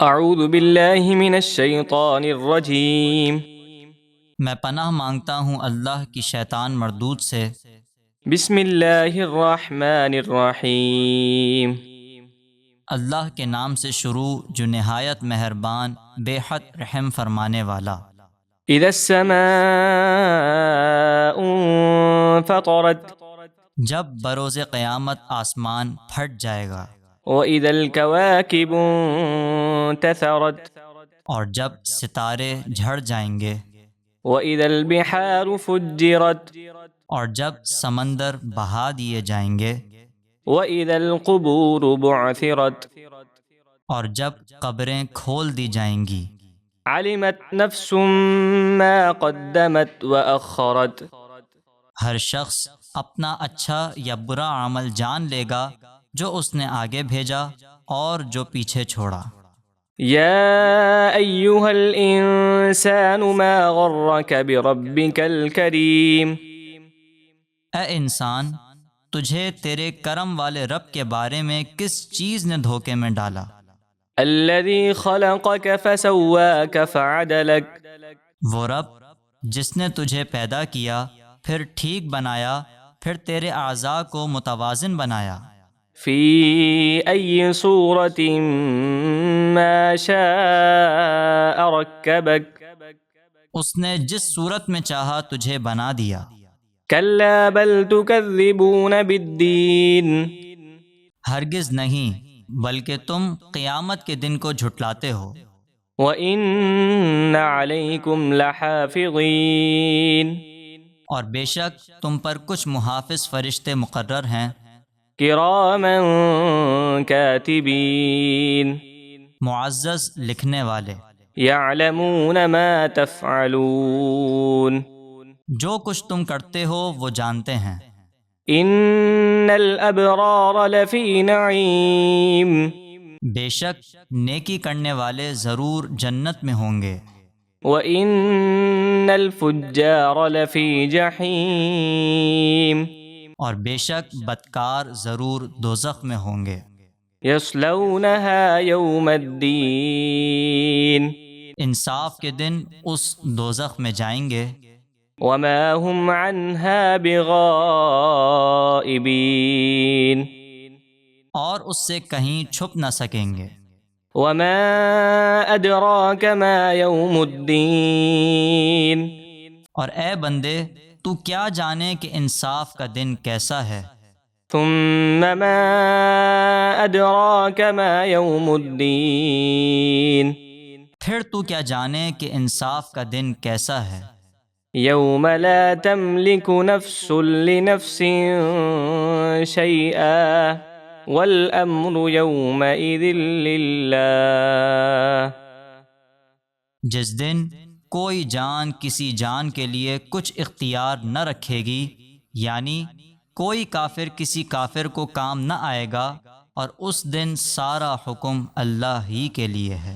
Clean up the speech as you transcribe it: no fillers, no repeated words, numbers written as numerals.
اعوذ باللہ من الشیطان الرجیم میں پناہ مانگتا ہوں اللہ کی شیطان مردود سے۔ بسم اللہ الرحمن الرحیم اللہ کے نام سے شروع جو نہایت مہربان بے حد رحم فرمانے والا۔ اذا السماء انفطرت جب بروز قیامت آسمان پھٹ جائے گا، واذا الكواكب انتثرت اور جب ستارے جھڑ جائیں گے، واذا البحار فجرت اور جب سمندر بہا دیے جائیں گے، واذا القبور بعثرت اور جب قبریں کھول دی جائیں گی۔ علمت نفس ما قدمت واخرت ہر شخص اپنا اچھا یا برا عمل جان لے گا جو اس نے آگے بھیجا اور جو پیچھے چھوڑا۔ یا ایہا الانسان ما غرک بربک الکریم اے انسان، تجھے تیرے کرم والے رب کے بارے میں کس چیز نے دھوکے میں ڈالا؟ الذی خلقک فسواک فعدلک وہ رب جس نے تجھے پیدا کیا، پھر ٹھیک بنایا، پھر تیرے اعضاء کو متوازن بنایا۔ فی ای صورت ما شاء رکبک اس نے جس صورت میں چاہا تجھے بنا دیا۔ کلا بل تکذبون بالدین ہرگز نہیں، بلکہ تم قیامت کے دن کو جھٹلاتے ہو۔ وَإِنَّ عَلَيْكُمْ لَحَافِظِينَ اور بے شک تم پر کچھ محافظ فرشتے مقرر ہیں، كِرَامًا كَاتِبِينَ معزز لکھنے والے، يَعْلَمُونَ مَا تَفْعَلُونَ جو کچھ تم کرتے ہو وہ جانتے ہیں۔ إِنَّ الْأَبْرَارَ لَفِي نَعِيمٍ بے شک نیکی کرنے والے ضرور جنت میں ہوں گے، وَإِنَّ الْفُجَّارَ لَفِي جَحِيمٍ اور بے شک بدکار ضرور دوزخ میں ہوں گے۔ يَصْلَوْنَهَا يَوْمَ الدِّينِ انصاف کے دن اس دوزخ میں جائیں گے، وَمَا هُمْ عَنْهَا بِغَائِبِينَ اور اس سے کہیں چھپ نہ سکیں گے۔ وَمَا أَدْرَاكَ مَا يَوْمُ الدِّينِ اور اے بندے، تو کیا جانے کہ انصاف کا دن کیسا ہے؟ ثُمَّ مَا أَدْرَاكَ مَا يَوْمُ الدِّينِ پھر تو کیا جانے کہ انصاف کا دن کیسا ہے؟ يَوْمَ لَا تَمْلِكُ نَفْسٌ لِنَفْسٍ شَيْئًا وَالْأَمْرُ يَوْمَئِذٍ لِلَّهِ جس دن کوئی جان کسی جان کے لیے کچھ اختیار نہ رکھے گی، یعنی کوئی کافر کسی کافر کو کام نہ آئے گا، اور اس دن سارا حکم اللہ ہی کے لیے ہے۔